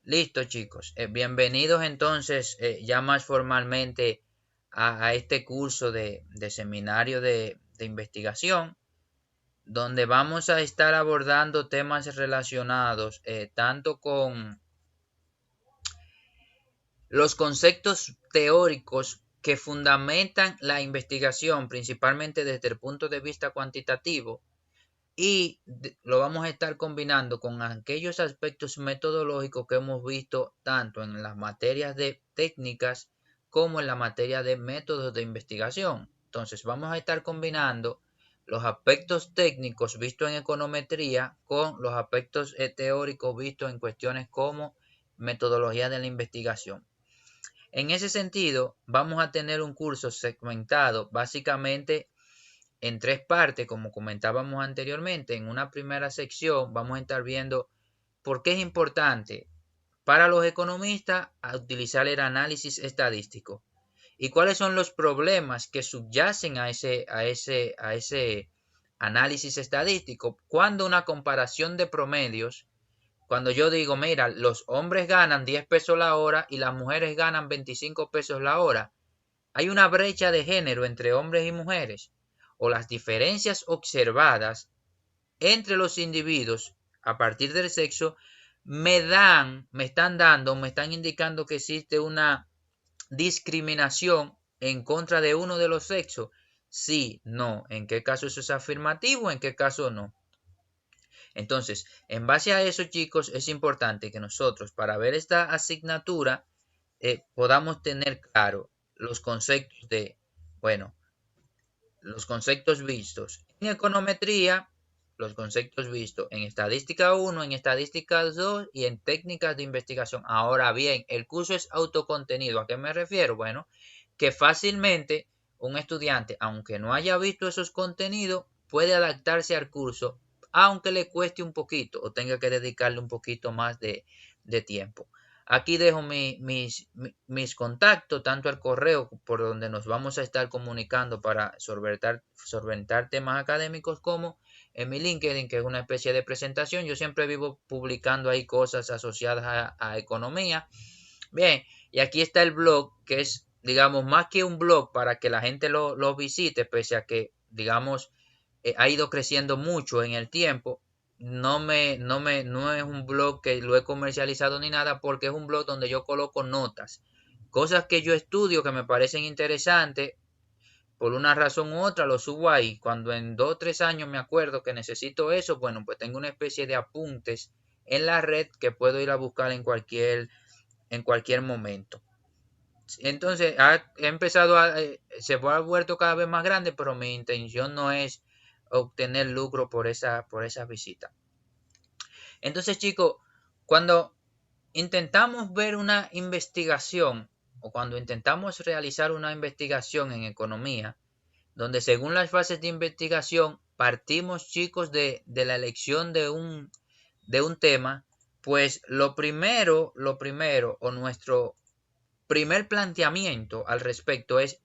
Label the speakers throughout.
Speaker 1: Listo, chicos. Bienvenidos entonces ya más formalmente a este curso de seminario de investigación, donde vamos a estar abordando temas relacionados tanto con los conceptos teóricos que fundamentan la investigación, principalmente desde el punto de vista cuantitativo, y lo vamos a estar combinando con aquellos aspectos metodológicos que hemos visto tanto en las materias de técnicas como en la materia de métodos de investigación. Entonces vamos a estar combinando los aspectos técnicos vistos en econometría con los aspectos teóricos vistos en cuestiones como metodología de la investigación. En ese sentido, vamos a tener un curso segmentado básicamente en tres partes, como comentábamos anteriormente. En una primera sección vamos a estar viendo por qué es importante para los economistas utilizar el análisis estadístico y cuáles son los problemas que subyacen a ese análisis estadístico cuando una comparación de promedios, cuando yo digo, mira, los hombres ganan 10 pesos la hora y las mujeres ganan 25 pesos la hora, hay una brecha de género entre hombres y mujeres, o las diferencias observadas entre los individuos a partir del sexo me están indicando que existe una discriminación en contra de uno de los sexos. Sí, no, en qué caso eso es afirmativo, en qué caso no. Entonces, en base a eso, chicos, es importante que nosotros, para ver esta asignatura, podamos tener claro los conceptos bueno, los conceptos vistos en econometría, los conceptos vistos en estadística 1, en estadística 2 y en técnicas de investigación. Ahora bien, el curso es autocontenido. ¿A qué me refiero? Bueno, que fácilmente un estudiante, aunque no haya visto esos contenidos, puede adaptarse al curso, aunque le cueste un poquito o tenga que dedicarle un poquito más de tiempo. Aquí dejo mis contactos, tanto el correo por donde nos vamos a estar comunicando para solventar temas académicos, como en mi LinkedIn, que es una especie de presentación. Yo siempre vivo publicando ahí cosas asociadas a economía. Bien, y aquí está el blog, que es, digamos, más que un blog para que la gente lo visite, pese a que, digamos, ha ido creciendo mucho en el tiempo. No es un blog que lo he comercializado ni nada, porque es un blog donde yo coloco notas, cosas que yo estudio que me parecen interesantes, por una razón u otra lo subo ahí. Cuando en 2 o 3 años me acuerdo que necesito eso, bueno, pues tengo una especie de apuntes en la red que puedo ir a buscar en cualquier momento. Entonces, se ha vuelto cada vez más grande, pero mi intención no es obtener lucro por esa visita. Entonces, chicos, cuando intentamos ver una investigación o cuando intentamos realizar una investigación en economía, donde según las fases de investigación partimos, chicos, de la elección de un tema, pues lo primero o nuestro primer planteamiento al respecto es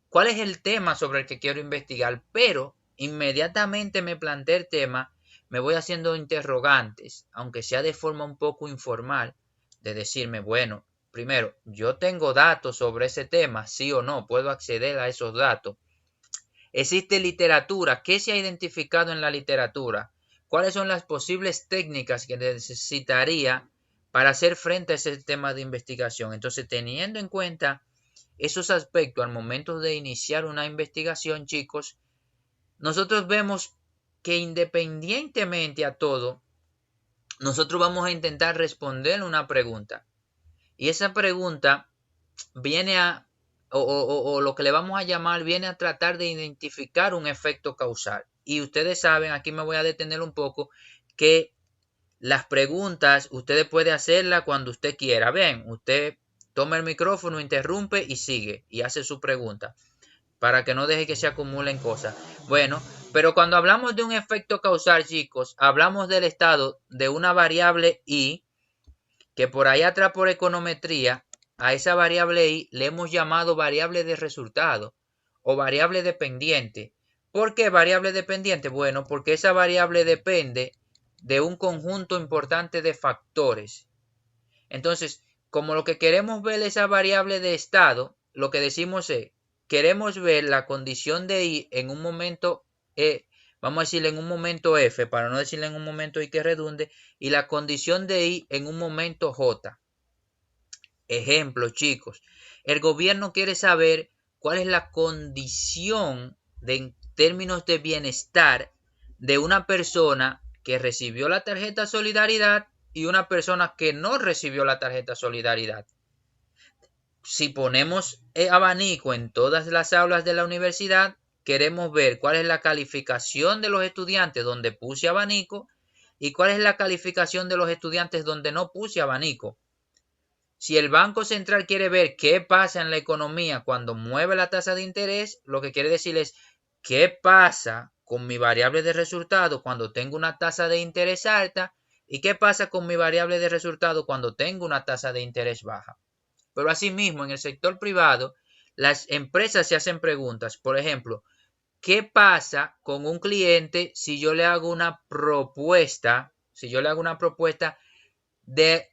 Speaker 1: cuál es el tema sobre el que quiero investigar, pero inmediatamente me planteé el tema, me voy haciendo interrogantes, aunque sea de forma un poco informal, de decirme, bueno, primero, yo tengo datos sobre ese tema, sí o no, puedo acceder a esos datos. Existe literatura, ¿qué se ha identificado en la literatura? ¿Cuáles son las posibles técnicas que necesitaría para hacer frente a ese tema de investigación? Entonces, teniendo en cuenta esos aspectos al momento de iniciar una investigación, chicos, nosotros vemos que independientemente a todo, nosotros vamos a intentar responder una pregunta. Y esa pregunta viene o lo que le vamos a llamar, viene a tratar de identificar un efecto causal. Y ustedes saben, aquí me voy a detener un poco, que las preguntas ustedes pueden hacerlas cuando usted quiera. Bien, usted toma el micrófono, interrumpe y sigue y hace su pregunta para que no deje que se acumulen cosas. Bueno, pero cuando hablamos de un efecto causal, chicos, hablamos del estado de una variable y, que por ahí atrás por econometría, a esa variable y le hemos llamado variable de resultado o variable dependiente. ¿Por qué variable dependiente? Bueno, porque esa variable depende de un conjunto importante de factores. Entonces, como lo que queremos ver esa variable de estado, lo que decimos es, queremos ver la condición de I en un momento, vamos a decirle en un momento F, para no decirle en un momento I que redunde, y la condición de I en un momento J. Ejemplo, chicos, el gobierno quiere saber cuál es la condición en términos de bienestar de una persona que recibió la tarjeta Solidaridad y una persona que no recibió la tarjeta Solidaridad. Si ponemos abanico en todas las aulas de la universidad, queremos ver cuál es la calificación de los estudiantes donde puse abanico y cuál es la calificación de los estudiantes donde no puse abanico. Si el Banco Central quiere ver qué pasa en la economía cuando mueve la tasa de interés, lo que quiere decir es qué pasa con mi variable de resultado cuando tengo una tasa de interés alta y qué pasa con mi variable de resultado cuando tengo una tasa de interés baja. Pero asimismo, en el sector privado, las empresas se hacen preguntas. Por ejemplo, ¿qué pasa con un cliente si yo le hago una propuesta, de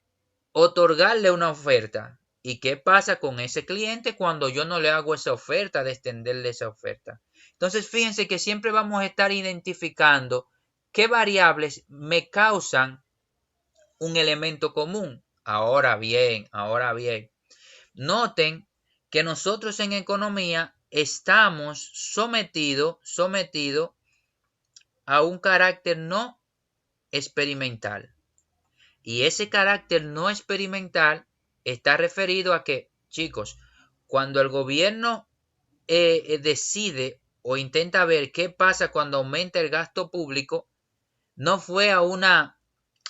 Speaker 1: otorgarle una oferta? ¿Y qué pasa con ese cliente cuando yo no le hago esa oferta, de extenderle esa oferta? Entonces, fíjense que siempre vamos a estar identificando qué variables me causan un elemento común. Ahora bien, noten que nosotros en economía estamos sometidos a un carácter no experimental. Y ese carácter no experimental está referido a que, chicos, cuando el gobierno decide o intenta ver qué pasa cuando aumenta el gasto público, no fue a un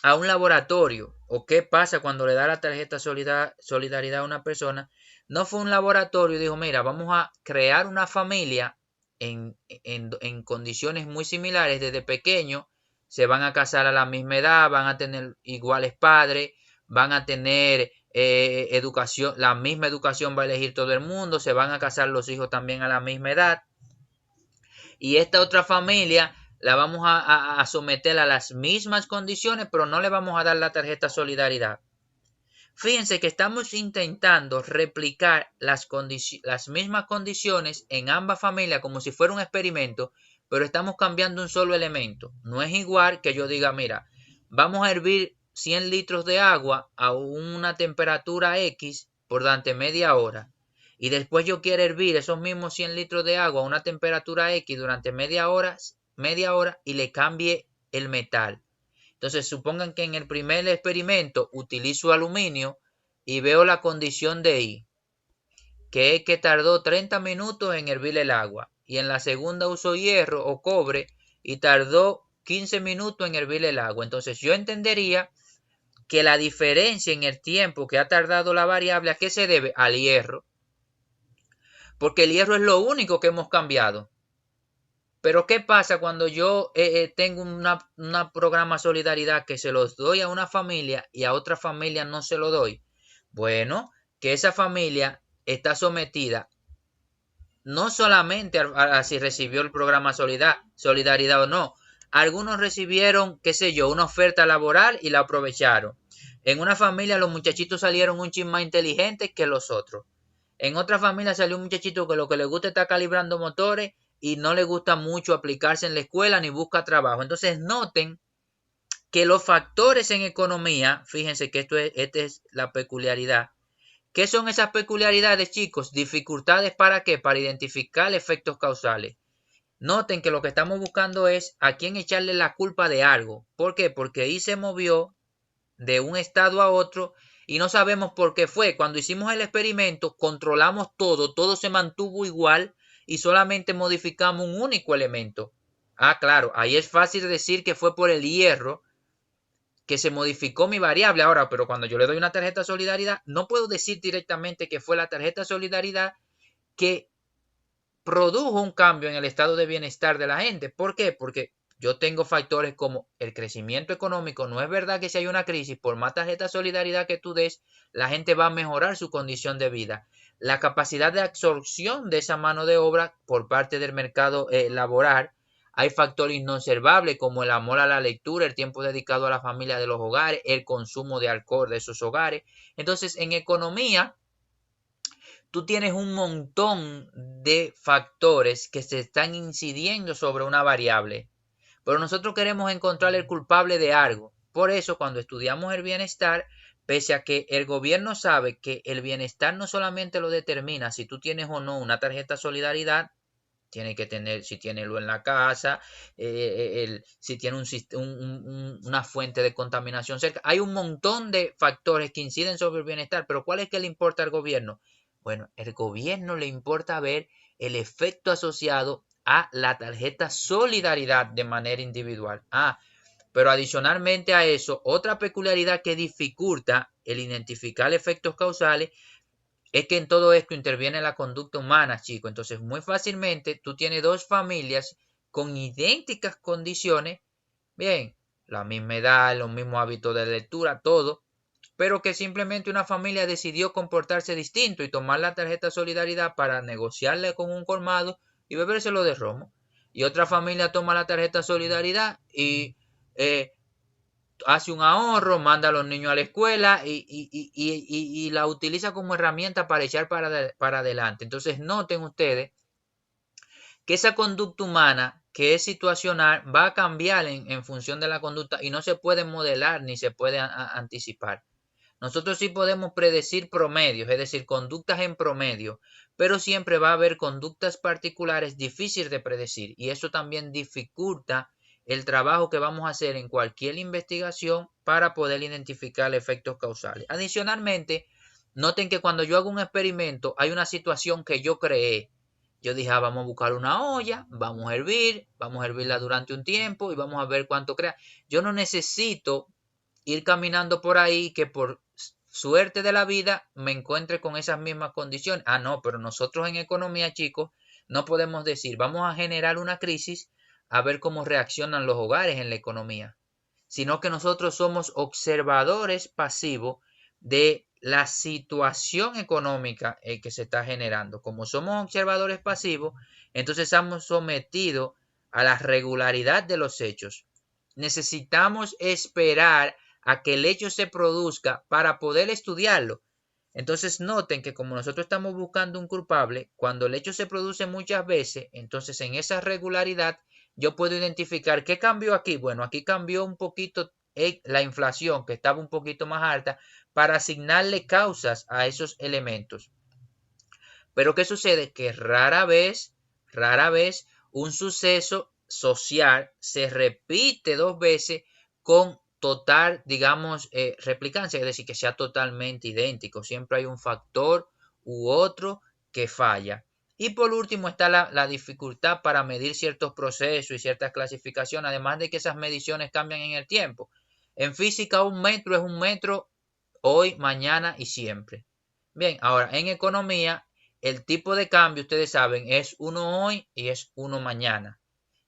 Speaker 1: laboratorio, o qué pasa cuando le da la tarjeta solidaridad a una persona, no fue un laboratorio y dijo, mira, vamos a crear una familia en condiciones muy similares desde pequeño, se van a casar a la misma edad, van a tener iguales padres, van a tener educación, la misma educación va a elegir todo el mundo, se van a casar los hijos también a la misma edad. Y esta otra familia la vamos a someter a las mismas condiciones, pero no le vamos a dar la tarjeta Solidaridad. Fíjense que estamos intentando replicar las mismas condiciones en ambas familias como si fuera un experimento, pero estamos cambiando un solo elemento. No es igual que yo diga, mira, vamos a hervir 100 litros de agua a una temperatura X por durante media hora. Y después yo quiero hervir esos mismos 100 litros de agua a una temperatura X durante media hora y le cambie el metal. Entonces supongan que en el primer experimento utilizo aluminio y veo la condición de I, que es que tardó 30 minutos en hervir el agua. Y en la segunda uso hierro o cobre y tardó 15 minutos en hervir el agua. Entonces yo entendería que la diferencia en el tiempo que ha tardado la variable, ¿a qué se debe? Al hierro. Porque el hierro es lo único que hemos cambiado. Pero ¿qué pasa cuando yo tengo una programa Solidaridad que se los doy a una familia y a otra familia no se lo doy? Bueno, que esa familia está sometida no solamente a si recibió el programa Solidaridad o no. Algunos recibieron, qué sé yo, una oferta laboral y la aprovecharon. En una familia los muchachitos salieron un chin más inteligentes que los otros. En otra familia salió un muchachito que lo que le gusta está calibrando motores y no le gusta mucho aplicarse en la escuela ni busca trabajo. Entonces noten que los factores en economía, fíjense que esta es la peculiaridad. ¿Qué son esas peculiaridades, chicos? Dificultades ¿para qué? Para identificar efectos causales. Noten que lo que estamos buscando es a quién echarle la culpa de algo. ¿Por qué? Porque ahí se movió de un estado a otro y no sabemos por qué fue. Cuando hicimos el experimento, controlamos todo se mantuvo igual y solamente modificamos un único elemento. Ah, claro, ahí es fácil decir que fue por el hierro que se modificó mi variable. Ahora, pero cuando yo le doy una tarjeta Solidaridad, no puedo decir directamente que fue la tarjeta Solidaridad que produjo un cambio en el estado de bienestar de la gente. ¿Por qué? Porque yo tengo factores como el crecimiento económico. No es verdad que si hay una crisis, por más tarjeta Solidaridad que tú des, la gente va a mejorar su condición de vida. La capacidad de absorción de esa mano de obra por parte del mercado laboral Hay factores no observables como el amor a la lectura, el tiempo dedicado a la familia de los hogares, el consumo de alcohol de esos hogares. Entonces, en economía, tú tienes un montón de factores que se están incidiendo sobre una variable, pero nosotros queremos encontrar el culpable de algo. Por eso, cuando estudiamos el bienestar, pese a que el gobierno sabe que el bienestar no solamente lo determina si tú tienes o no una tarjeta solidaridad, tiene que tener, si tiene luz en la casa, si tiene una fuente de contaminación cerca. Hay un montón de factores que inciden sobre el bienestar, pero ¿cuál es que le importa al gobierno? Bueno, el gobierno le importa ver el efecto asociado a la tarjeta solidaridad de manera individual. Pero adicionalmente a eso, otra peculiaridad que dificulta el identificar efectos causales es que en todo esto interviene la conducta humana, chicos. Entonces, muy fácilmente tú tienes dos familias con idénticas condiciones, bien, la misma edad, los mismos hábitos de lectura, todo, pero que simplemente una familia decidió comportarse distinto y tomar la tarjeta solidaridad para negociarle con un colmado y bebérselo de romo. Y otra familia toma la tarjeta solidaridad y hace un ahorro, manda a los niños a la escuela y la utiliza como herramienta para echar para adelante. Entonces noten ustedes que esa conducta humana que es situacional va a cambiar en función de la conducta y no se puede modelar ni se puede anticipar. Nosotros sí podemos predecir promedios, es decir, conductas en promedio, pero siempre va a haber conductas particulares difíciles de predecir y eso también dificulta el trabajo que vamos a hacer en cualquier investigación para poder identificar efectos causales. Adicionalmente, noten que cuando yo hago un experimento hay una situación que yo creé. Yo dije, vamos a buscar una olla, vamos a hervirla durante un tiempo y vamos a ver cuánto crea. Yo no necesito ir caminando por ahí que por suerte de la vida me encuentre con esas mismas condiciones. No, pero nosotros en economía, chicos, no podemos decir, vamos a generar una crisis a ver cómo reaccionan los hogares en la economía, sino que nosotros somos observadores pasivos de la situación económica que se está generando. Como somos observadores pasivos, entonces estamos sometidos a la regularidad de los hechos. Necesitamos esperar a que el hecho se produzca para poder estudiarlo. Entonces noten que como nosotros estamos buscando un culpable, cuando el hecho se produce muchas veces, entonces en esa regularidad yo puedo identificar qué cambió aquí. Bueno, aquí cambió un poquito la inflación, que estaba un poquito más alta, para asignarle causas a esos elementos. Pero ¿qué sucede? Que rara vez un suceso social se repite dos veces con total, digamos, replicancia, es decir, que sea totalmente idéntico. Siempre hay un factor u otro que falla. Y por último está la dificultad para medir ciertos procesos y ciertas clasificaciones, además de que esas mediciones cambian en el tiempo. En física, un metro es un metro hoy, mañana y siempre. Bien, ahora en economía, el tipo de cambio, ustedes saben, es uno hoy y es uno mañana.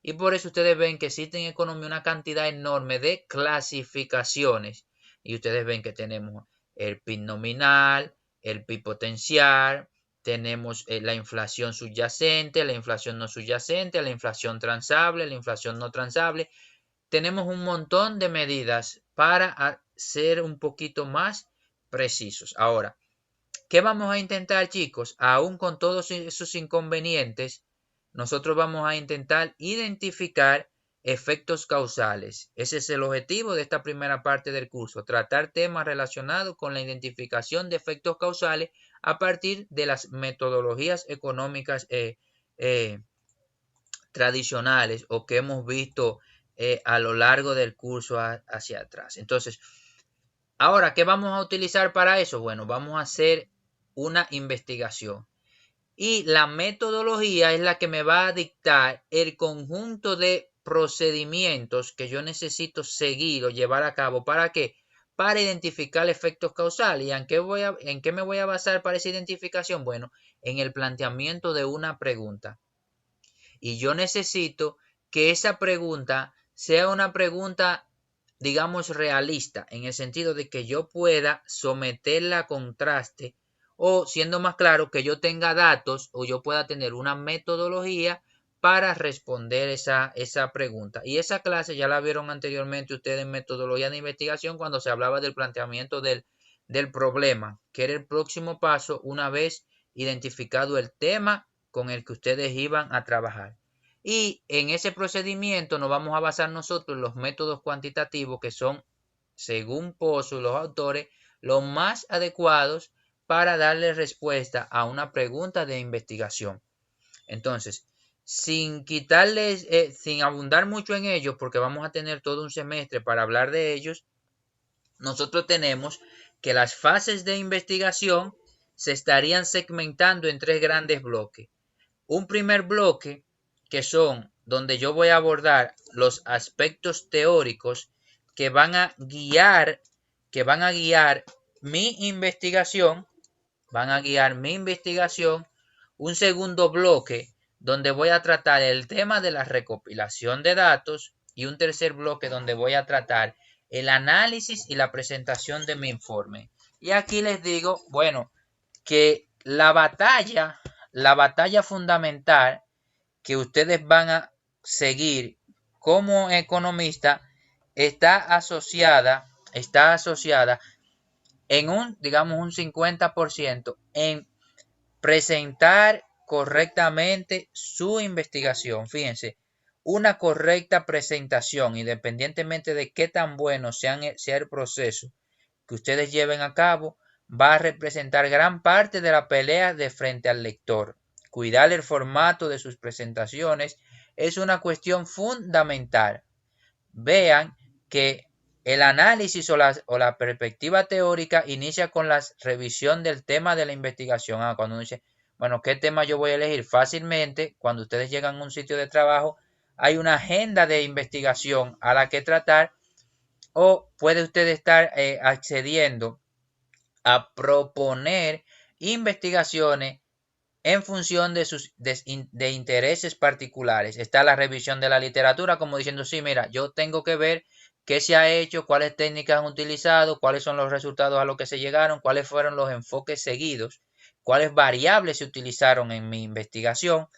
Speaker 1: Y por eso ustedes ven que existe en economía una cantidad enorme de clasificaciones. Y ustedes ven que tenemos el PIB nominal, el PIB potencial, tenemos la inflación subyacente, la inflación no subyacente, la inflación transable, la inflación no transable. Tenemos un montón de medidas para ser un poquito más precisos. Ahora, ¿qué vamos a intentar, chicos? Aún con todos esos inconvenientes, nosotros vamos a intentar identificar efectos causales. Ese es el objetivo de esta primera parte del curso, tratar temas relacionados con la identificación de efectos causales a partir de las metodologías económicas tradicionales o que hemos visto a lo largo del curso hacia atrás. Entonces, ahora, ¿qué vamos a utilizar para eso? Bueno, vamos a hacer una investigación. Y la metodología es la que me va a dictar el conjunto de procedimientos que yo necesito seguir o llevar a cabo. ¿Para qué? Para identificar efectos causales. ¿Y en qué me voy a basar para esa identificación? Bueno, en el planteamiento de una pregunta. Y yo necesito que esa pregunta sea una pregunta, digamos, realista, en el sentido de que yo pueda someterla a contraste o, siendo más claro, que yo tenga datos o yo pueda tener una metodología para responder esa pregunta. Y esa clase ya la vieron anteriormente ustedes en metodología de investigación cuando se hablaba del planteamiento del problema, que era el próximo paso una vez identificado el tema con el que ustedes iban a trabajar. Y en ese procedimiento nos vamos a basar nosotros en los métodos cuantitativos que son, según Pozo y los autores, los más adecuados para darle respuesta a una pregunta de investigación. Entonces, sin quitarles, sin abundar mucho en ellos, porque vamos a tener todo un semestre para hablar de ellos, nosotros tenemos que las fases de investigación se estarían segmentando en 3 grandes bloques. Un primer bloque, que son donde yo voy a abordar los aspectos teóricos que van a guiar mi investigación, un segundo bloque donde voy a tratar el tema de la recopilación de datos y un tercer bloque donde voy a tratar el análisis y la presentación de mi informe. Y aquí les digo, bueno, que la batalla fundamental que ustedes van a seguir como economista está asociada en un 50% en presentar correctamente su investigación. Fíjense, una correcta presentación, independientemente de qué tan bueno sea el proceso que ustedes lleven a cabo, va a representar gran parte de la pelea de frente al lector. Cuidar el formato de sus presentaciones es una cuestión fundamental. Vean que el análisis o la perspectiva teórica inicia con la revisión del tema de la investigación. Cuando uno dice, bueno, ¿qué tema yo voy a elegir? Fácilmente, cuando ustedes llegan a un sitio de trabajo, hay una agenda de investigación a la que tratar, o puede usted estar accediendo a proponer investigaciones en función de sus de intereses particulares. Está la revisión de la literatura como diciendo, sí, mira, yo tengo que ver qué se ha hecho, cuáles técnicas han utilizado, cuáles son los resultados a los que se llegaron, cuáles fueron los enfoques seguidos, cuáles variables se utilizaron en mi investigación.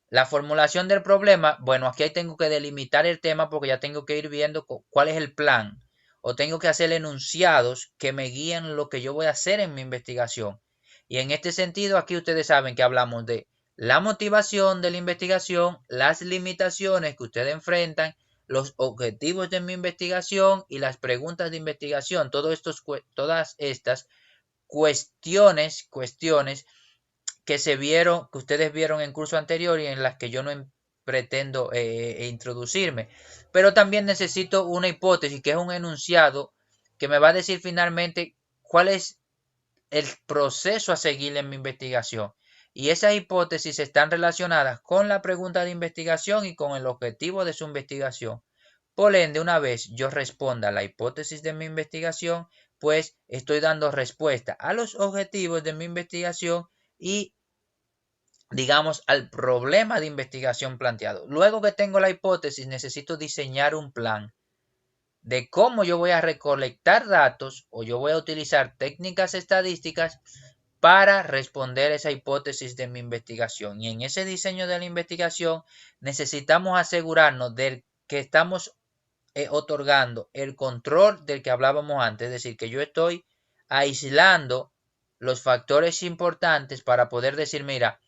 Speaker 1: La formulación del problema, bueno, aquí tengo que delimitar el tema porque ya tengo que ir viendo cuál es el plan, o tengo que hacer enunciados que me guíen lo que yo voy a hacer en mi investigación. Y en este sentido, aquí ustedes saben que hablamos de la motivación de la investigación, las limitaciones que ustedes enfrentan, los objetivos de mi investigación y las preguntas de investigación. Todas estas cuestiones que ustedes vieron en curso anterior y en las que yo no pretendo introducirme. Pero también necesito una hipótesis, que es un enunciado que me va a decir finalmente cuál es el proceso a seguir en mi investigación. Y esas hipótesis están relacionadas con la pregunta de investigación y con el objetivo de su investigación. Por ende, una vez yo responda a la hipótesis de mi investigación, pues estoy dando respuesta a los objetivos de mi investigación y, digamos, al problema de investigación planteado. Luego que tengo la hipótesis, necesito diseñar un plan de cómo yo voy a recolectar datos o yo voy a utilizar técnicas estadísticas para responder esa hipótesis de mi investigación. Y en ese diseño de la investigación necesitamos asegurarnos de que estamos otorgando el control del que hablábamos antes, es decir, que yo estoy aislando los factores importantes para poder decir, mira,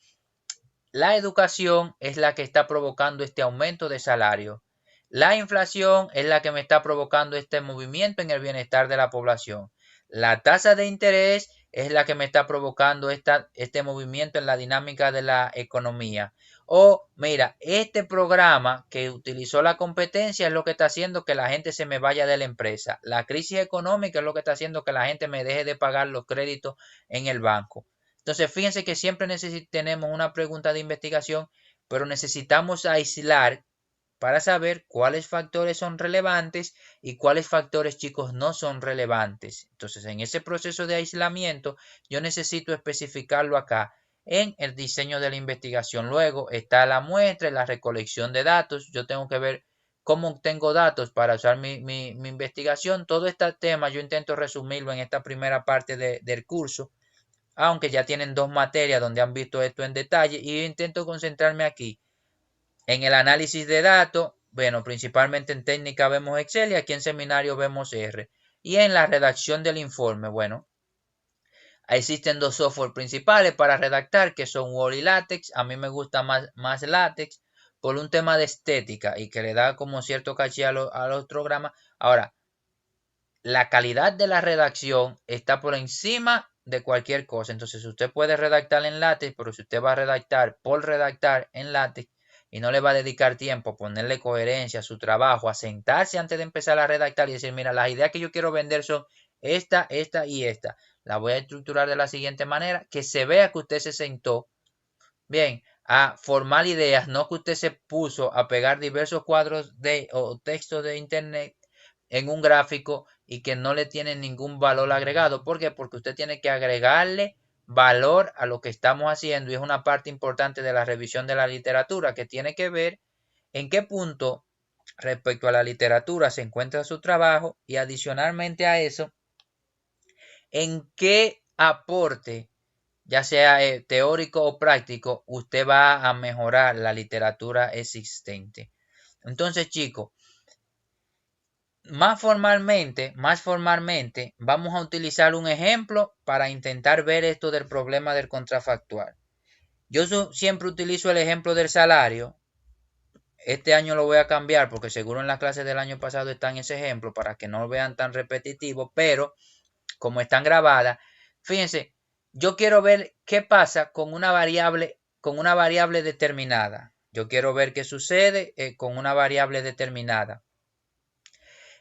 Speaker 1: la educación es la que está provocando este aumento de salario. La inflación es la que me está provocando este movimiento en el bienestar de la población. La tasa de interés es la que me está provocando este movimiento en la dinámica de la economía. O mira, este programa que utilizó la competencia es lo que está haciendo que la gente se me vaya de la empresa. La crisis económica es lo que está haciendo que la gente me deje de pagar los créditos en el banco. Entonces, fíjense que siempre tenemos una pregunta de investigación, pero necesitamos aislar para saber cuáles factores son relevantes y cuáles factores, chicos, no son relevantes. Entonces, en ese proceso de aislamiento, yo necesito especificarlo acá en el diseño de la investigación. Luego está la muestra y la recolección de datos. Yo tengo que ver cómo obtengo datos para usar mi investigación. Todo este tema yo intento resumirlo en esta primera parte del curso, aunque ya tienen 2 materias donde han visto esto en detalle, y yo intento concentrarme aquí En el análisis de datos, bueno, principalmente en técnica vemos Excel y aquí en seminario vemos R. Y en la redacción del informe, bueno, existen dos software principales para redactar que son Word y LaTeX. A mí me gusta más LaTeX por un tema de estética y que le da como cierto caché a los programas. Ahora, la calidad de la redacción está por encima de cualquier cosa. Entonces, usted puede redactar en LaTeX, pero si usted va a redactar por redactar en LaTeX y no le va a dedicar tiempo a ponerle coherencia a su trabajo, a sentarse antes de empezar a redactar y decir, mira, las ideas que yo quiero vender son esta y esta. La voy a estructurar de la siguiente manera, que se vea que usted se sentó, bien, a formar ideas, no que usted se puso a pegar diversos cuadros o textos de internet en un gráfico y que no le tiene ningún valor agregado. ¿Por qué? Porque usted tiene que agregarle valor a lo que estamos haciendo y es una parte importante de la revisión de la literatura que tiene que ver en qué punto respecto a la literatura se encuentra su trabajo y adicionalmente a eso, en qué aporte, ya sea teórico o práctico, usted va a mejorar la literatura existente. Entonces, chicos, más formalmente, vamos a utilizar un ejemplo para intentar ver esto del problema del contrafactual. Yo siempre utilizo el ejemplo del salario. Este año lo voy a cambiar porque seguro en las clases del año pasado están ese ejemplo para que no lo vean tan repetitivo, pero como están grabadas, fíjense, yo quiero ver qué pasa con una variable determinada. Yo quiero ver qué sucede con una variable determinada.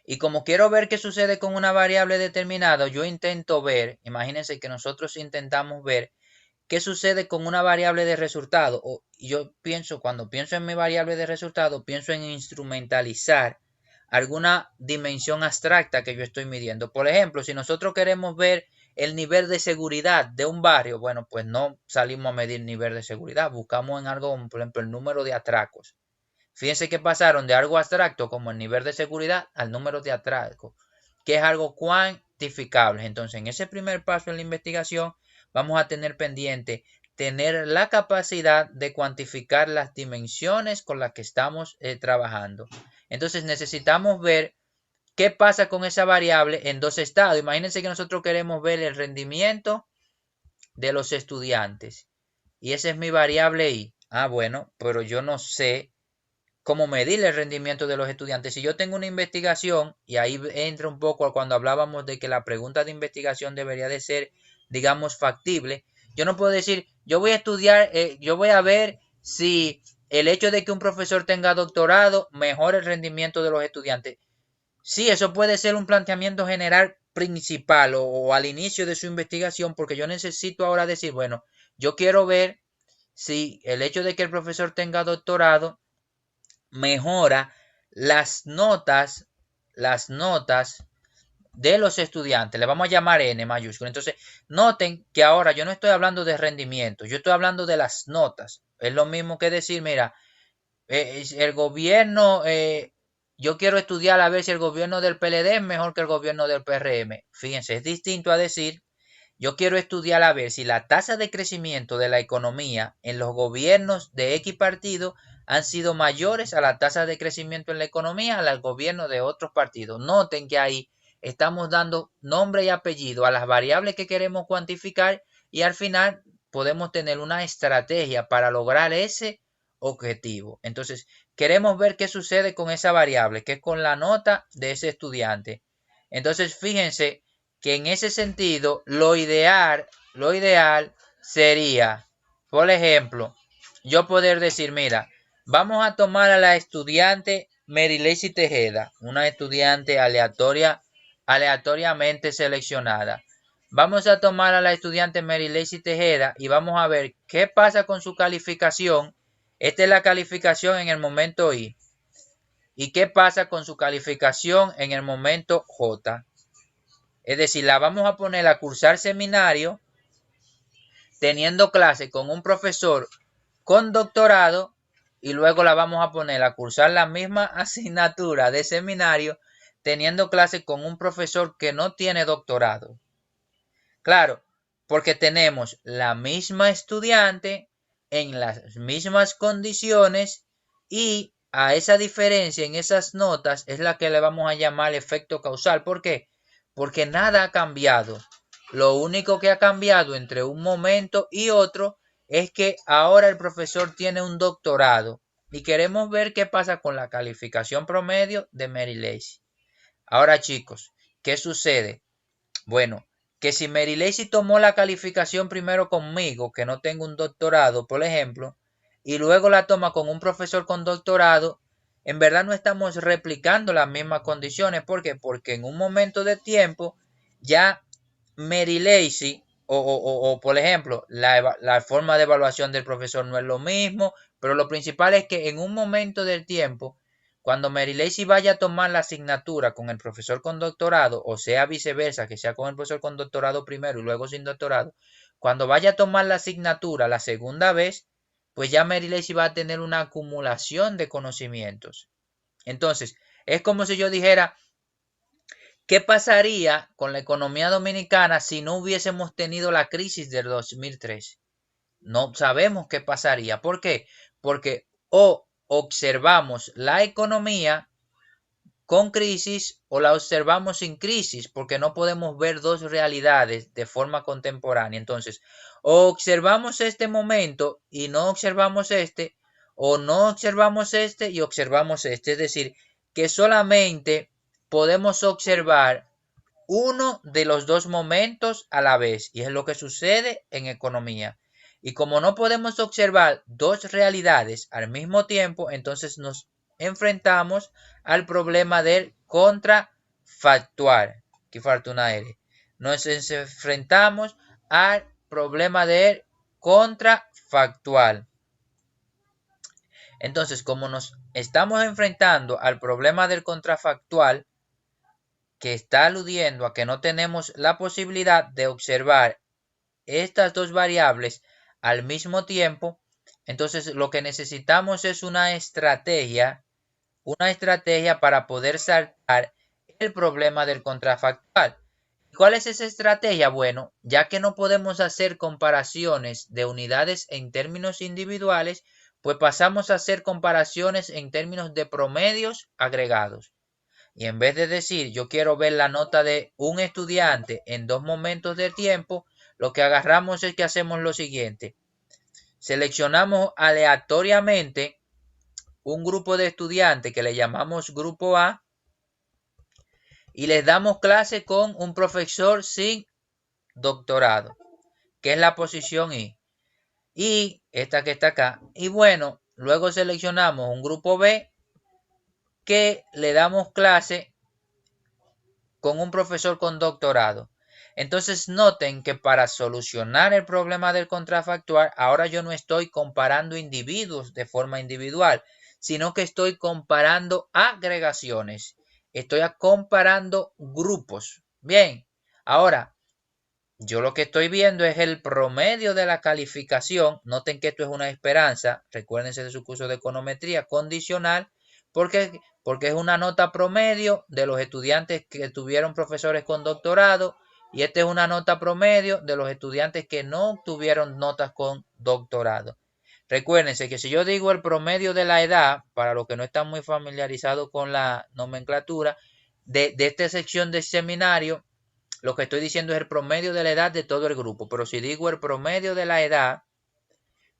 Speaker 1: Y como quiero ver qué sucede con una variable determinada, yo intento ver, imagínense que nosotros intentamos ver qué sucede con una variable de resultado. Yo pienso, cuando pienso en mi variable de resultado, pienso en instrumentalizar alguna dimensión abstracta que yo estoy midiendo. Por ejemplo, si nosotros queremos ver el nivel de seguridad de un barrio, bueno, pues no salimos a medir nivel de seguridad, buscamos en algo como, por ejemplo, el número de atracos. Fíjense que pasaron de algo abstracto como el nivel de seguridad al número de atracos, que es algo cuantificable. Entonces, en ese primer paso en la investigación, vamos a tener pendiente tener la capacidad de cuantificar las dimensiones con las que estamos trabajando. Entonces, necesitamos ver qué pasa con esa variable en dos estados. Imagínense que nosotros queremos ver el rendimiento de los estudiantes. Y esa es mi variable I. Ah, bueno, pero yo no sé cómo medir el rendimiento de los estudiantes. Si yo tengo una investigación, y ahí entra un poco cuando hablábamos de que la pregunta de investigación debería de ser, digamos, factible, yo no puedo decir, yo voy a estudiar, yo voy a ver si el hecho de que un profesor tenga doctorado mejora el rendimiento de los estudiantes. Sí, eso puede ser un planteamiento general principal o al inicio de su investigación, porque yo necesito ahora decir, bueno, yo quiero ver si el hecho de que el profesor tenga doctorado mejora las notas de los estudiantes. Le vamos a llamar N mayúscula. Entonces, noten que ahora yo no estoy hablando de rendimiento, yo estoy hablando de las notas. Es lo mismo que decir, mira, el gobierno, yo quiero estudiar a ver si el gobierno del PLD es mejor que el gobierno del PRM. Fíjense, es distinto a decir, yo quiero estudiar a ver si la tasa de crecimiento de la economía en los gobiernos de X partido han sido mayores a la tasa de crecimiento en la economía al gobierno de otros partidos. Noten que ahí estamos dando nombre y apellido a las variables que queremos cuantificar y al final podemos tener una estrategia para lograr ese objetivo. Entonces, queremos ver qué sucede con esa variable, que es con la nota de ese estudiante. Entonces, fíjense que en ese sentido, lo ideal sería, por ejemplo, yo poder decir, mira, vamos a tomar a la estudiante Merilecy Tejeda, una estudiante aleatoriamente seleccionada. Vamos a tomar a la estudiante Merilecy Tejeda y vamos a ver qué pasa con su calificación. Esta es la calificación en el momento I. ¿Y qué pasa con su calificación en el momento J? Es decir, la vamos a poner a cursar seminario teniendo clase con un profesor con doctorado y luego la vamos a poner a cursar la misma asignatura de seminario teniendo clase con un profesor que no tiene doctorado. Claro, porque tenemos la misma estudiante en las mismas condiciones Y a esa diferencia en esas notas es la que le vamos a llamar efecto causal. ¿Por qué? Porque nada ha cambiado. Lo único que ha cambiado entre un momento y otro es que ahora el profesor tiene un doctorado y queremos ver qué pasa con la calificación promedio de Mary Lacy. Ahora, chicos, ¿qué sucede? Bueno, que si Mary Lacy tomó la calificación primero conmigo, que no tengo un doctorado, por ejemplo, y luego la toma con un profesor con doctorado, en verdad no estamos replicando las mismas condiciones. ¿Por qué? Porque en un momento de tiempo ya Mary Lacy o por ejemplo, la forma de evaluación del profesor no es lo mismo, pero lo principal es que en un momento del tiempo, cuando Mary Lacy vaya a tomar la asignatura con el profesor con doctorado, o sea viceversa, que sea con el profesor con doctorado primero y luego sin doctorado, cuando vaya a tomar la asignatura la segunda vez, pues ya Mary Lacy va a tener una acumulación de conocimientos. Entonces, es como si yo dijera, ¿qué pasaría con la economía dominicana si no hubiésemos tenido la crisis del 2003? No sabemos qué pasaría. ¿Por qué? Porque o observamos la economía con crisis o la observamos sin crisis, porque no podemos ver dos realidades de forma contemporánea. Entonces, o observamos este momento y no observamos este, o no observamos este y observamos este. Es decir, que solamente podemos observar uno de los dos momentos a la vez, y es lo que sucede en economía. Y como no podemos observar dos realidades al mismo tiempo, entonces nos enfrentamos al problema del contrafactual. Aquí falta una R. Nos enfrentamos al problema del contrafactual. Entonces, como nos estamos enfrentando al problema del contrafactual, que está aludiendo a que no tenemos la posibilidad de observar estas dos variables al mismo tiempo, entonces lo que necesitamos es una estrategia para poder saltar el problema del contrafactual. ¿Cuál es esa estrategia? Bueno, ya que no podemos hacer comparaciones de unidades en términos individuales, pues pasamos a hacer comparaciones en términos de promedios agregados. Y en vez de decir yo quiero ver la nota de un estudiante en dos momentos de tiempo, lo que agarramos es que hacemos lo siguiente. Seleccionamos aleatoriamente un grupo de estudiantes que le llamamos grupo A y les damos clase con un profesor sin doctorado, que es la posición I. Y esta que está acá. Y bueno, luego seleccionamos un grupo B que le damos clase con un profesor con doctorado. Entonces noten que para solucionar el problema del contrafactual, ahora yo no estoy comparando individuos de forma individual, sino que estoy comparando agregaciones. Estoy comparando grupos. Bien, ahora yo lo que estoy viendo es el promedio de la calificación. Noten que esto es una esperanza. Recuérdense de su curso de econometría condicional. Porque es una nota promedio de los estudiantes que tuvieron profesores con doctorado. Y esta es una nota promedio de los estudiantes que no tuvieron notas con doctorado. Recuérdense que si yo digo el promedio de la edad, para los que no están muy familiarizados con la nomenclatura de esta sección del seminario, lo que estoy diciendo es el promedio de la edad de todo el grupo. Pero si digo el promedio de la edad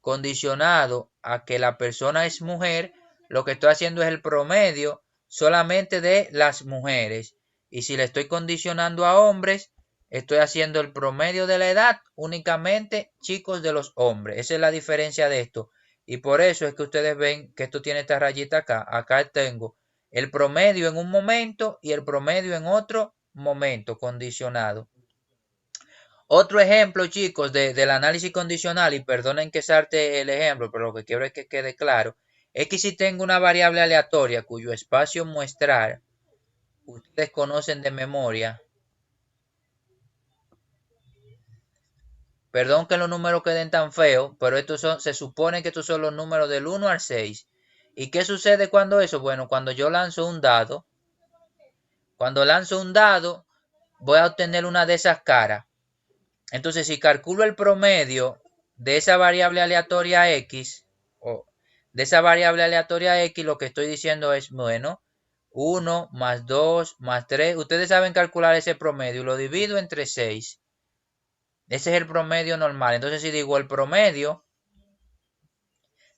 Speaker 1: condicionado a que la persona es mujer, lo que estoy haciendo es el promedio solamente de las mujeres. Y si le estoy condicionando a hombres, estoy haciendo el promedio de la edad únicamente, chicos, de los hombres. Esa es la diferencia de esto. Y por eso es que ustedes ven que esto tiene esta rayita acá. Acá tengo el promedio en un momento y el promedio en otro momento condicionado. Otro ejemplo, chicos, del análisis condicional, y perdonen que salte el ejemplo, pero lo que quiero es que quede claro, es que si tengo una variable aleatoria cuyo espacio muestral ustedes conocen de memoria, perdón que los números queden tan feos, pero se supone que estos son los números del 1 al 6. ¿Y qué sucede cuando eso? Bueno, cuando yo lanzo un dado, voy a obtener una de esas caras. Entonces, si calculo el promedio de esa variable aleatoria X, de esa variable aleatoria X, lo que estoy diciendo es, bueno, 1 más 2 más 3. Ustedes saben calcular ese promedio y lo divido entre 6. Ese es el promedio normal. Entonces, si digo el promedio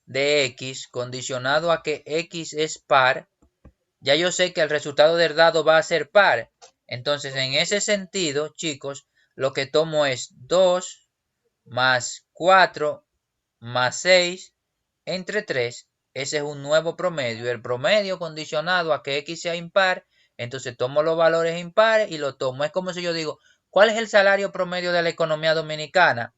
Speaker 1: de X condicionado a que X es par, ya yo sé que el resultado del dado va a ser par. Entonces, en ese sentido, chicos, lo que tomo es 2 más 4 más 6 entre 3. Ese es un nuevo promedio. El promedio condicionado a que X sea impar. Entonces tomo los valores impares y lo tomo. Es como si yo digo, ¿cuál es el salario promedio de la economía dominicana?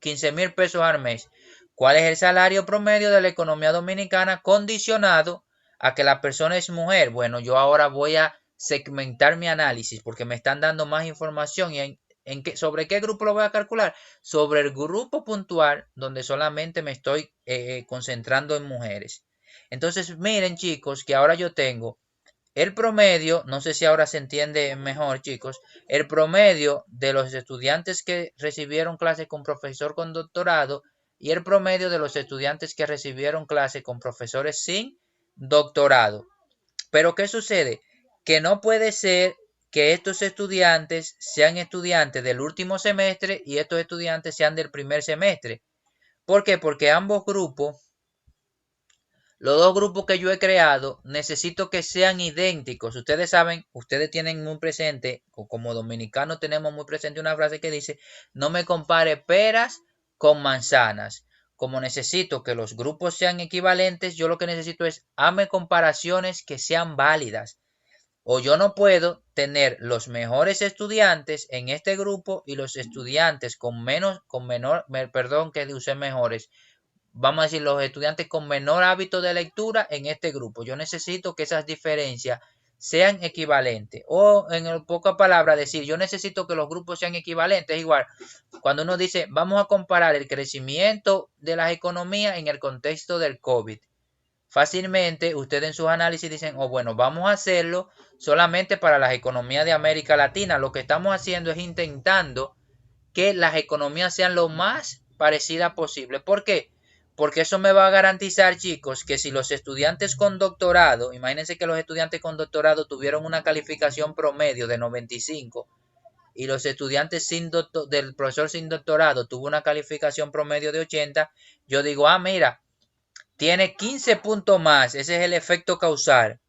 Speaker 1: 15,000 pesos al mes. ¿Cuál es el salario promedio de la economía dominicana condicionado a que la persona es mujer? Bueno, yo ahora voy a segmentar mi análisis porque me están dando más información y ¿sobre qué grupo lo voy a calcular? Sobre el grupo puntual donde solamente me estoy concentrando en mujeres. Entonces, miren chicos, que ahora yo tengo el promedio, no sé si ahora se entiende mejor, chicos, el promedio de los estudiantes que recibieron clase con profesor con doctorado y el promedio de los estudiantes que recibieron clase con profesores sin doctorado. Pero ¿qué sucede? Que no puede ser que estos estudiantes sean estudiantes del último semestre y estos estudiantes sean del primer semestre. ¿Por qué? Porque ambos grupos, los dos grupos que yo he creado, necesito que sean idénticos. Ustedes saben, ustedes tienen muy presente, como dominicanos tenemos muy presente una frase que dice, no me compare peras con manzanas. Como necesito que los grupos sean equivalentes, yo lo que necesito es, hazme comparaciones que sean válidas. O yo no puedo tener los mejores estudiantes en este grupo y los estudiantes que usé mejores, vamos a decir, los estudiantes con menor hábito de lectura en este grupo. Yo necesito que esas diferencias sean equivalentes. O en pocas palabras, decir, yo necesito que los grupos sean equivalentes. Igual, cuando uno dice, vamos a comparar el crecimiento de las economías en el contexto del COVID. Fácilmente, ustedes en sus análisis dicen, bueno, vamos a hacerlo solamente para las economías de América Latina. Lo que estamos haciendo es intentando que las economías sean lo más parecidas posible. ¿Por qué? Porque eso me va a garantizar, chicos, que si los estudiantes con doctorado, imagínense que los estudiantes con doctorado tuvieron una calificación promedio de 95 y los estudiantes del profesor sin doctorado tuvo una calificación promedio de 80, yo digo, mira, tiene 15 puntos más, ese es el efecto causal.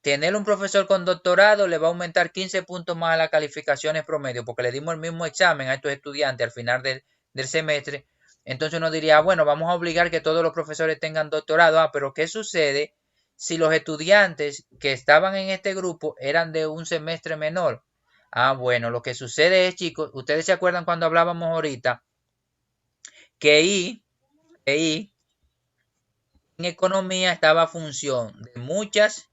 Speaker 1: Tener un profesor con doctorado le va a aumentar 15 puntos más a las calificaciones promedio porque le dimos el mismo examen a estos estudiantes al final del semestre. Entonces uno diría, bueno, vamos a obligar que todos los profesores tengan doctorado. Pero ¿qué sucede si los estudiantes que estaban en este grupo eran de un semestre menor? Bueno, lo que sucede es, chicos, ustedes se acuerdan cuando hablábamos ahorita que I en economía estaba a función de muchas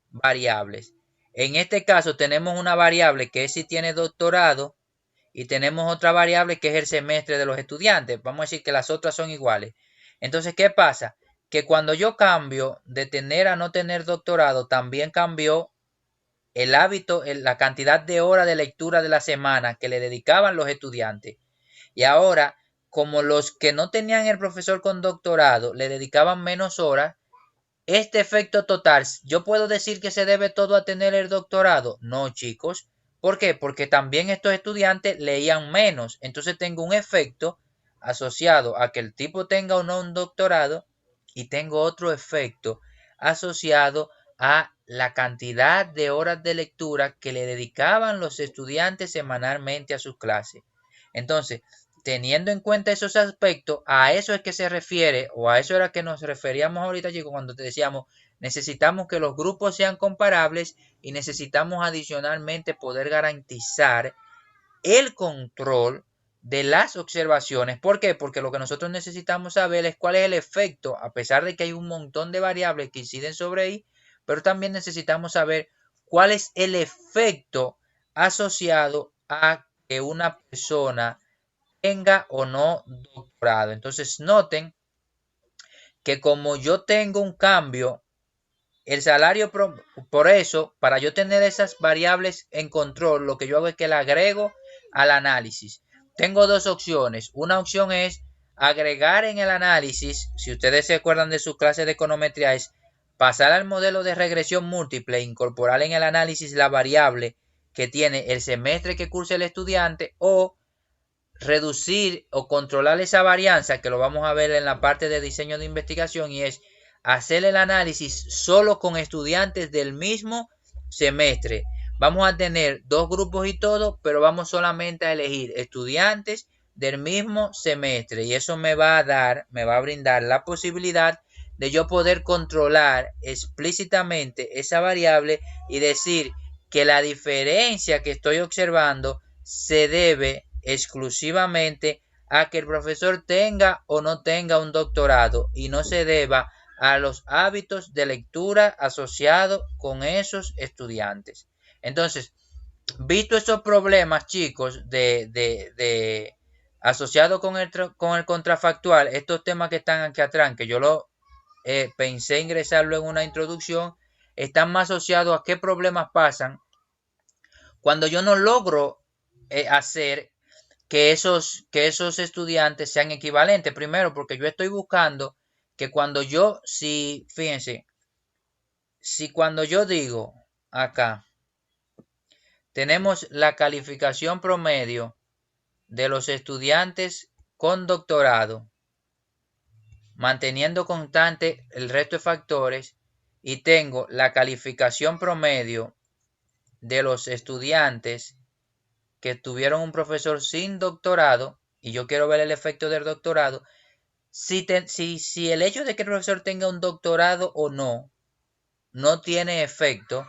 Speaker 1: variables. En este caso tenemos una variable que es si tiene doctorado y tenemos otra variable que es el semestre de los estudiantes. Vamos a decir que las otras son iguales. Entonces, ¿qué pasa? Que cuando yo cambio de tener a no tener doctorado, también cambió el hábito, la cantidad de horas de lectura de la semana que le dedicaban los estudiantes. Y ahora, como los que no tenían el profesor con doctorado le dedicaban menos horas, este efecto total, ¿yo puedo decir que se debe todo a tener el doctorado? No, chicos. ¿Por qué? Porque también estos estudiantes leían menos. Entonces tengo un efecto asociado a que el tipo tenga o no un doctorado y tengo otro efecto asociado a la cantidad de horas de lectura que le dedicaban los estudiantes semanalmente a sus clases. Entonces, teniendo en cuenta esos aspectos, a eso es que se refiere, o a eso era que nos referíamos ahorita, chicos, cuando te decíamos, necesitamos que los grupos sean comparables y necesitamos adicionalmente poder garantizar el control de las observaciones. ¿Por qué? Porque lo que nosotros necesitamos saber es cuál es el efecto, a pesar de que hay un montón de variables que inciden sobre ahí, pero también necesitamos saber cuál es el efecto asociado a que una persona tenga o no doctorado. Entonces noten que como yo tengo un cambio, el salario, por eso, para yo tener esas variables en control, lo que yo hago es que la agrego al análisis. Tengo dos opciones. Una opción es agregar en el análisis, si ustedes se acuerdan de su clase de econometría, es pasar al modelo de regresión múltiple e incorporar en el análisis la variable que tiene el semestre que cursa el estudiante, o reducir o controlar esa varianza, que lo vamos a ver en la parte de diseño de investigación, y es hacer el análisis solo con estudiantes del mismo semestre. Vamos a tener dos grupos y todo, pero vamos solamente a elegir estudiantes del mismo semestre, y eso me va a brindar la posibilidad de yo poder controlar explícitamente esa variable y decir que la diferencia que estoy observando se debe exclusivamente a que el profesor tenga o no tenga un doctorado, y no se deba a los hábitos de lectura asociados con esos estudiantes. Entonces, visto esos problemas, chicos, asociados con el contrafactual, estos temas que están aquí atrás, que yo lo pensé ingresarlo en una introducción, están más asociados a qué problemas pasan cuando yo no logro hacer que esos estudiantes sean equivalentes. Primero, porque yo estoy buscando que fíjense, si cuando yo digo acá, tenemos la calificación promedio de los estudiantes con doctorado, manteniendo constante el resto de factores, y tengo la calificación promedio de los estudiantes que tuvieron un profesor sin doctorado, y yo quiero ver el efecto del doctorado, si el hecho de que el profesor tenga un doctorado o no, no tiene efecto,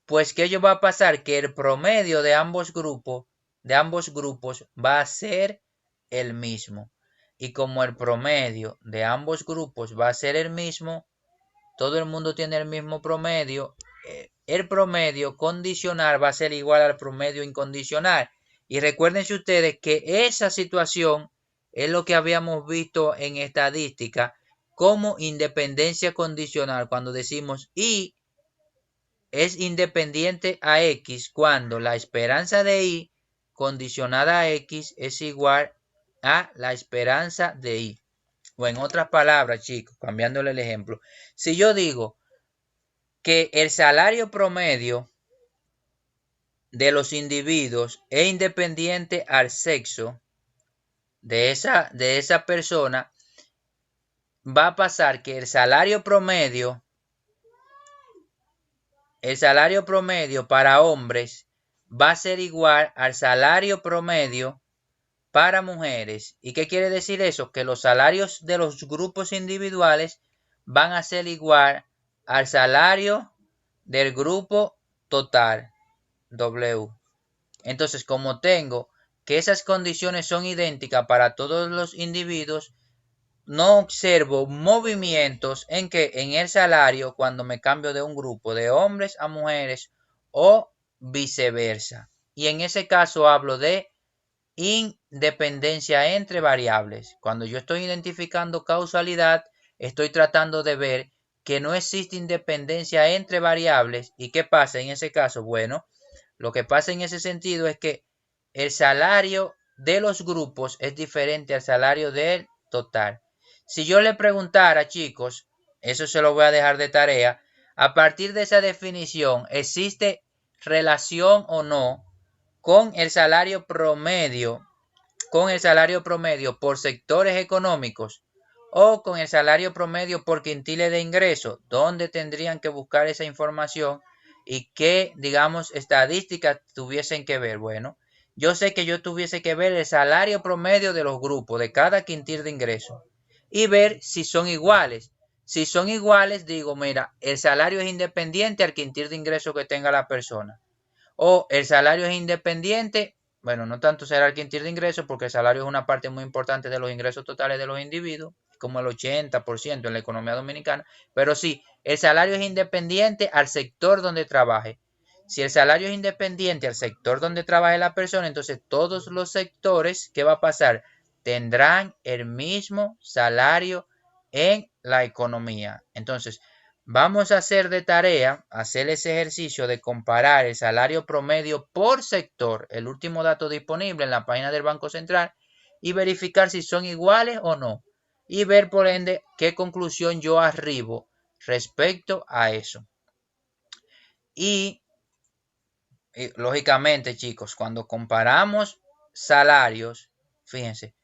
Speaker 1: pues ¿qué va a pasar? Que el promedio de ambos grupos va a ser el mismo. Y como el promedio de ambos grupos va a ser el mismo, todo el mundo tiene el mismo promedio, el promedio condicional va a ser igual al promedio incondicional. Y recuérdense ustedes que esa situación es lo que habíamos visto en estadística como independencia condicional, cuando decimos Y es independiente a X cuando la esperanza de Y condicionada a X es igual a la esperanza de Y. O en otras palabras, chicos, cambiándole el ejemplo, si yo digo que el salario promedio de los individuos es independiente al sexo de esa persona, va a pasar que el salario promedio para hombres va a ser igual al salario promedio para mujeres. ¿Y qué quiere decir eso? Que los salarios de los grupos individuales van a ser igual al salario del grupo total, W. Entonces, como tengo que esas condiciones son idénticas para todos los individuos, no observo movimientos en el salario cuando me cambio de un grupo de hombres a mujeres o viceversa. Y en ese caso hablo de independencia entre variables. Cuando yo estoy identificando causalidad, estoy tratando de ver que no existe independencia entre variables. ¿Y qué pasa en ese caso? Bueno, lo que pasa en ese sentido es que el salario de los grupos es diferente al salario del total. Si yo le preguntara, chicos, eso se lo voy a dejar de tarea, a partir de esa definición, ¿existe relación o no con el salario promedio por sectores económicos o con el salario promedio por quintiles de ingreso? ¿Dónde tendrían que buscar esa información y qué, digamos, estadísticas tuviesen que ver? Bueno, yo sé que yo tuviese que ver el salario promedio de los grupos de cada quintil de ingreso y ver si son iguales. Si son iguales, digo, mira, el salario es independiente al quintil de ingreso que tenga la persona. O el salario es independiente, bueno, no tanto será el quintil de ingresos, porque el salario es una parte muy importante de los ingresos totales de los individuos, como el 80% en la economía dominicana, pero sí, el salario es independiente al sector donde trabaje. Si el salario es independiente al sector donde trabaje la persona, entonces todos los sectores, ¿qué va a pasar? Tendrán el mismo salario en la economía. Entonces, vamos a hacer de tarea, hacer ese ejercicio de comparar el salario promedio por sector, el último dato disponible en la página del Banco Central, y verificar si son iguales o no. Y ver por ende qué conclusión yo arribo respecto a eso. Y lógicamente, chicos, cuando comparamos salarios, fíjense,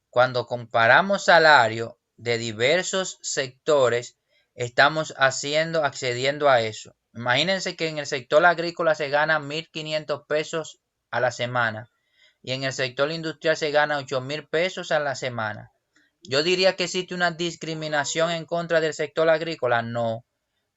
Speaker 1: cuando comparamos salarios de diversos sectores, estamos accediendo a eso. Imagínense que en el sector agrícola se gana 1.500 pesos a la semana y en el sector industrial se gana 8.000 pesos a la semana. Yo diría que existe una discriminación en contra del sector agrícola. No,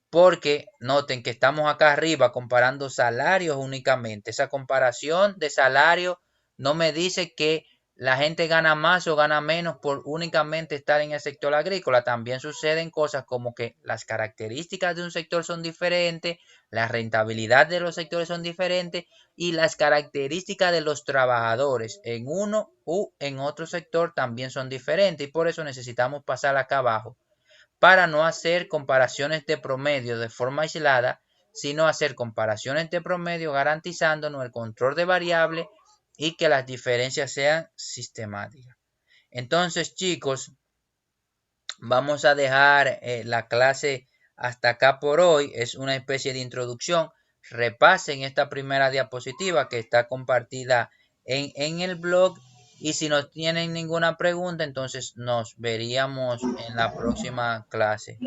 Speaker 1: porque noten que estamos acá arriba comparando salarios únicamente. Esa comparación de salario no me dice que la gente gana más o gana menos por únicamente estar en el sector agrícola. También suceden cosas como que las características de un sector son diferentes, la rentabilidad de los sectores son diferentes y las características de los trabajadores en uno u en otro sector también son diferentes. Y por eso necesitamos pasar acá abajo para no hacer comparaciones de promedio de forma aislada, sino hacer comparaciones de promedio garantizándonos el control de variables y que las diferencias sean sistemáticas. Entonces, chicos, vamos a dejar la clase hasta acá por hoy. Es una especie de introducción. Repasen esta primera diapositiva que está compartida en el blog. Y si no tienen ninguna pregunta, entonces nos veríamos en la próxima clase.